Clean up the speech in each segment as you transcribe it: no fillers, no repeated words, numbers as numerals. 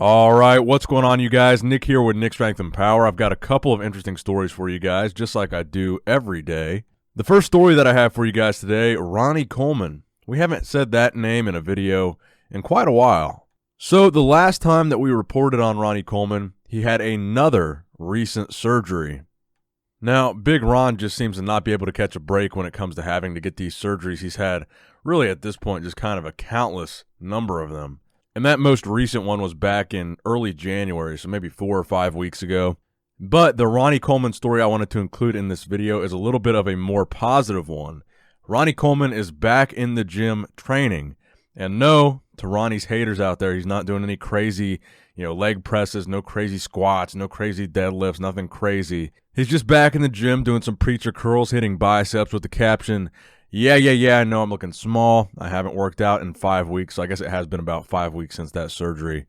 All right, what's going on, you guys? Nick here with Nick Strength and Power. I've got a couple of interesting stories for you guys, just like I do every day. The first story that I have for you guys today, Ronnie Coleman. We haven't said that name in a video in quite a while. So the last time that we reported on Ronnie Coleman, he had another recent surgery. Now, Big Ron just seems to not be able to catch a break when it comes to having to get these surgeries. He's had, really at this point, just kind of a countless number of them. And that most recent one was back in early January, so maybe 4 or 5 weeks ago. But the Ronnie Coleman story I wanted to include in this video is a little bit of a more positive one. Ronnie Coleman is back in the gym training. And no, to Ronnie's haters out there, he's not doing any crazy, leg presses, no crazy squats, no crazy deadlifts, nothing crazy. He's just back in the gym doing some preacher curls, hitting biceps with the caption, Yeah, I know I'm looking small. I haven't worked out in 5 weeks. So I guess it has been about 5 weeks since that surgery.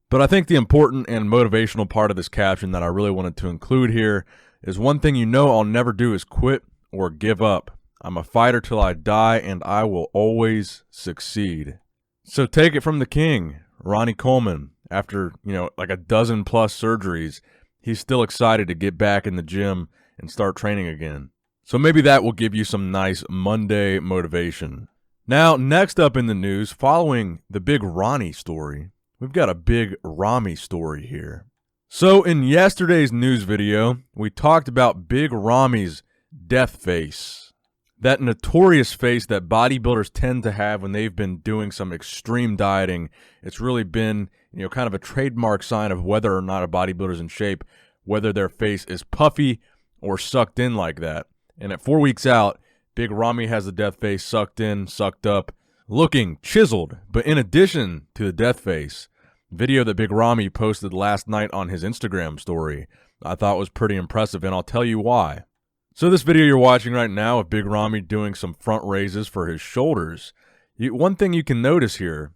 But I think the important and motivational part of this caption that I really wanted to include here is one thing you know I'll never do is quit or give up. I'm a fighter till I die, and I will always succeed. So take it from the king, Ronnie Coleman. After, like a dozen plus surgeries, he's still excited to get back in the gym and start training again. So maybe that will give you some nice Monday motivation. Now, next up in the news, following the big Ronnie story, we've got a big Ramy story here. So in yesterday's news video, we talked about Big Ramy's death face. That notorious face that bodybuilders tend to have when they've been doing some extreme dieting. It's really been, kind of a trademark sign of whether or not a bodybuilder's in shape, whether their face is puffy or sucked in like that. And at 4 weeks out, Big Ramy has the death face sucked in, sucked up, looking chiseled. But in addition to the death face, video that Big Ramy posted last night on his Instagram story, I thought was pretty impressive, and I'll tell you why. So this video you're watching right now of Big Ramy doing some front raises for his shoulders, one thing you can notice here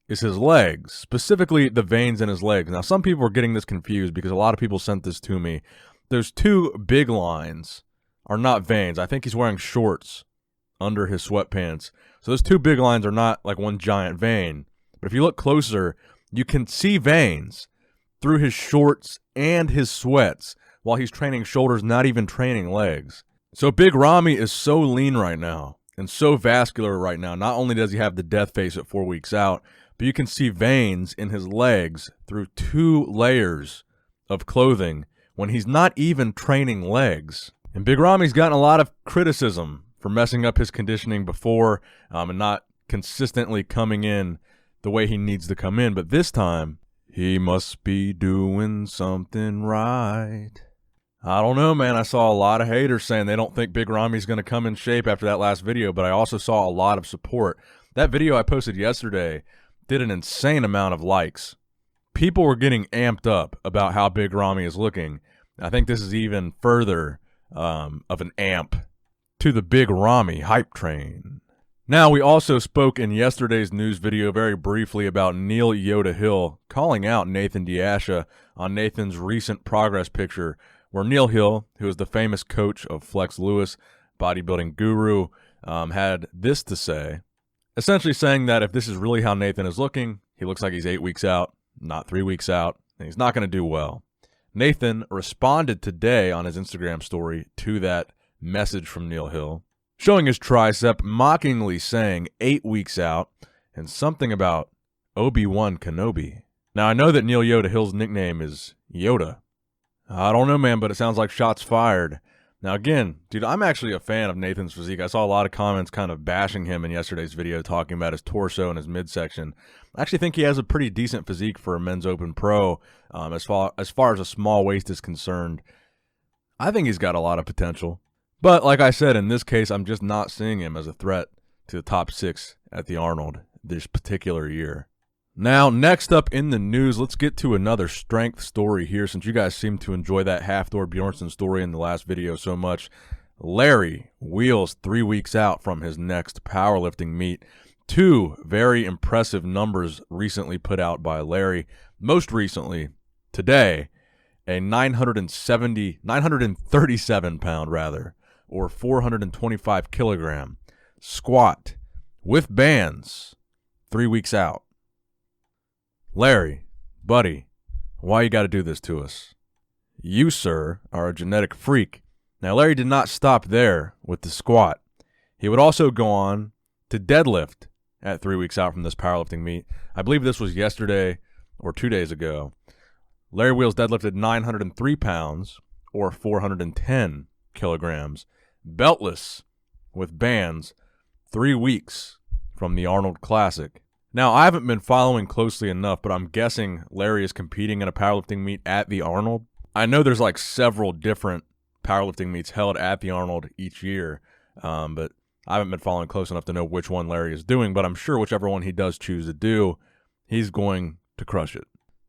is his legs, specifically the veins in his legs. Now, some people are getting this confused because a lot of people sent this to me. Those two big lines are not veins. I think he's wearing shorts under his sweatpants. So those two big lines are not like one giant vein. But if you look closer, you can see veins through his shorts and his sweats while he's training shoulders, not even training legs. So Big Ramy is so lean right now and so vascular right now. Not only does he have the death face at 4 weeks out, but you can see veins in his legs through 2 layers of clothing when he's not even training legs. And Big Ramy's gotten a lot of criticism for messing up his conditioning before and not consistently coming in the way he needs to come in. But this time, he must be doing something right. I don't know, man. I saw a lot of haters saying they don't think Big Ramy's going to come in shape after that last video, but I also saw a lot of support. That video I posted yesterday did an insane amount of likes. People were getting amped up about how Big Ramy is looking. I think this is even further of an amp to the Big Ramy hype train. Now, we also spoke in yesterday's news video very briefly about Neil Yoda Hill calling out Nathan Diasha on Nathan's recent progress picture, where Neil Hill, who is the famous coach of Flex Lewis, bodybuilding guru, had this to say, essentially saying that if this is really how Nathan is looking, he looks like he's 8 weeks out, not 3 weeks out, and he's not going to do well. Nathan responded today on his Instagram story to that message from Neil Hill, showing his tricep, mockingly saying 8 weeks out, and something about Obi-Wan Kenobi. Now, I know that Neil Yoda Hill's nickname is Yoda. I don't know, man, but it sounds like shots fired. Now, again, dude, I'm actually a fan of Nathan's physique. I saw a lot of comments kind of bashing him in yesterday's video, talking about his torso and his midsection. I actually think he has a pretty decent physique for a men's open pro. As far as a small waist is concerned, I think he's got a lot of potential. But like I said, in this case, I'm just not seeing him as a threat to the top 6 at the Arnold this particular year. Now, next up in the news, let's get to another strength story here, since you guys seem to enjoy that Hafthor Bjornsson story in the last video so much. Larry wheels 3 weeks out from his next powerlifting meet. 2 very impressive numbers recently put out by Larry. Most recently, today, a 937 pound rather, or 425 kilogram squat with bands 3 weeks out. Larry Buddy, why you got to do this to us? You, sir, are a genetic freak. Now, Larry did not stop there with the squat. He would also go on to deadlift at 3 weeks out from this powerlifting meet. I believe this was yesterday or 2 days ago. Larry Wheels deadlifted 903 pounds or 410 kilograms, beltless with bands, 3 weeks from the Arnold Classic. Now, I haven't been following closely enough, but I'm guessing Larry is competing in a powerlifting meet at the Arnold. I know there's like several different powerlifting meets held at the Arnold each year, but I haven't been following close enough to know which one Larry is doing, but I'm sure whichever one he does choose to do, he's going to crush it.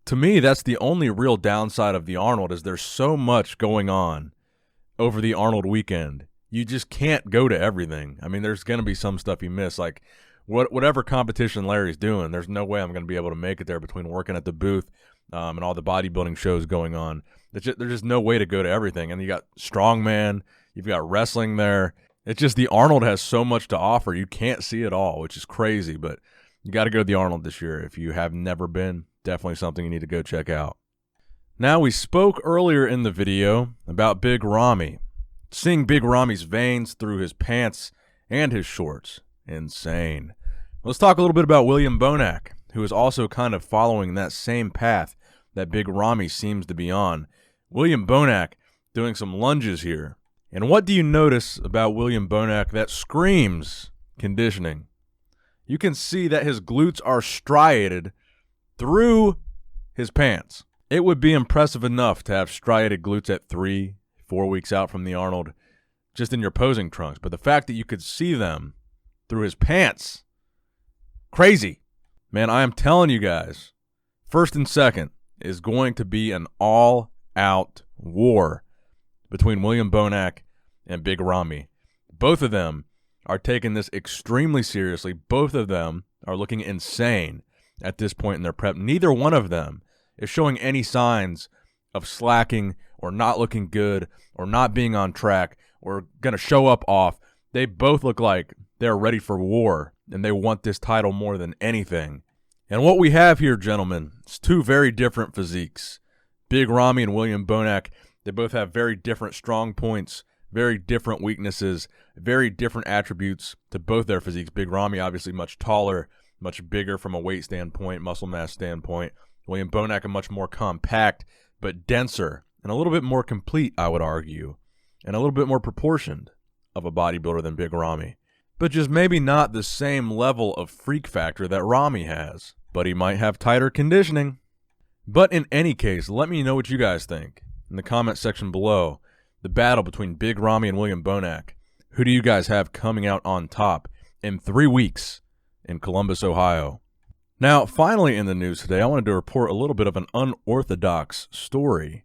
To me, that's the only real downside of the Arnold, is there's so much going on over the Arnold weekend. You just can't go to everything. I mean, there's going to be some stuff you miss. Like, whatever competition Larry's doing, there's no way I'm going to be able to make it there between working at the booth and all the bodybuilding shows going on. There's just no way to go to everything. And you got strongman, you've got wrestling there. It's just the Arnold has so much to offer. You can't see it all, which is crazy. But you got to go to the Arnold this year. If you have never been, definitely something you need to go check out. Now, we spoke earlier in the video about Big Ramy. Seeing Big Ramy's veins through his pants and his shorts. Insane. Let's talk a little bit about William Bonac, who is also kind of following that same path that Big Ramy seems to be on. William Bonac doing some lunges here. And what do you notice about William Bonac that screams conditioning? You can see that his glutes are striated through his pants. It would be impressive enough to have striated glutes at 3-4 weeks out from the Arnold just in your posing trunks. But the fact that you could see them through his pants, crazy. Man, I am telling you guys, first and second is going to be an all-out war between William Bonac and Big Ramy. Both of them are taking this extremely seriously. Both of them are looking insane at this point in their prep. Neither one of them is showing any signs of slacking or not looking good or not being on track or going to show up off. They both look like they're ready for war, and they want this title more than anything. And what we have here, gentlemen, is two very different physiques. Big Ramy and William Bonac, they both have very different strong points, very different weaknesses, very different attributes to both their physiques. Big Ramy obviously much taller, much bigger from a weight standpoint, muscle mass standpoint. William Bonac a much more compact, but denser, and a little bit more complete, I would argue, and a little bit more proportioned of a bodybuilder than Big Ramy. But just maybe not the same level of freak factor that Ramy has. But he might have tighter conditioning. But in any case, let me know what you guys think in the comment section below. The battle between Big Ramy and William Bonac. Who do you guys have coming out on top in 3 weeks in Columbus, Ohio? Now, finally in the news today, I wanted to report a little bit of an unorthodox story.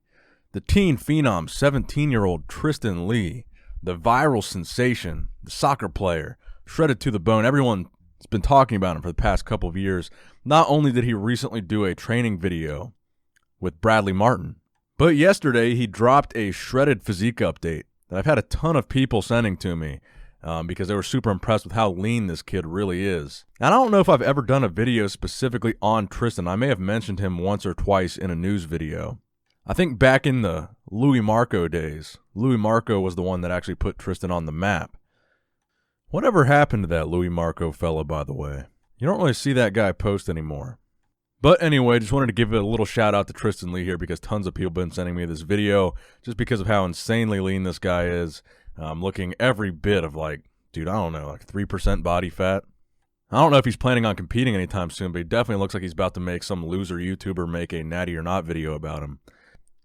The teen phenom, 17-year-old Tristyn Lee, the viral sensation, the soccer player, shredded to the bone. Everyone's been talking about him for the past couple of years. Not only did he recently do a training video with Bradley Martin, but yesterday he dropped a shredded physique update that I've had a ton of people sending to me because they were super impressed with how lean this kid really is. And I don't know if I've ever done a video specifically on Tristyn. I may have mentioned him once or twice in a news video. I think back in the Louis Marco days, Louis Marco was the one that actually put Tristyn on the map. Whatever happened to that Louis Marco fella, by the way? You don't really see that guy post anymore. But anyway, just wanted to give it a little shout out to Tristyn Lee here because tons of people have been sending me this video just because of how insanely lean this guy is. Looking every bit of like, dude, I don't know, like 3% body fat. I don't know if he's planning on competing anytime soon, but he definitely looks like he's about to make some loser YouTuber make a natty or not video about him.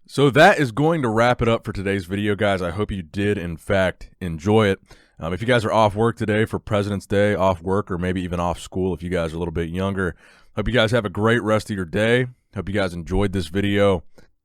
So that is going to wrap it up for today's video, guys. I hope you did, in fact, enjoy it. If you guys are off work today for President's Day, off work, or maybe even off school if you guys are a little bit younger, hope you guys have a great rest of your day. Hope you guys enjoyed this video.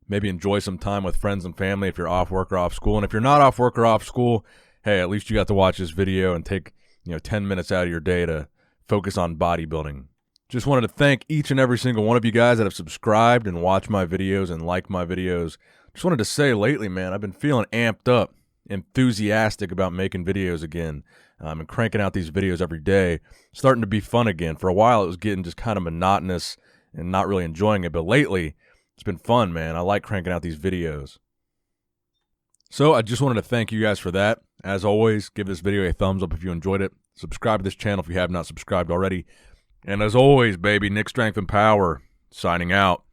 Maybe enjoy some time with friends and family if you're off work or off school. And if you're not off work or off school, hey, at least you got to watch this video and take 10 minutes out of your day to focus on bodybuilding. Just wanted to thank each and every single one of you guys that have subscribed and watched my videos and liked my videos. Just wanted to say lately, man, I've been feeling amped up, enthusiastic about making videos again and cranking out these videos every day. Starting to be fun again. For a while, it was getting just kind of monotonous and not really enjoying it. But lately, it's been fun, man. I like cranking out these videos. So I just wanted to thank you guys for that. As always, give this video a thumbs up if you enjoyed it. Subscribe to this channel if you have not subscribed already. And as always, baby, Nick Strength and Power, signing out.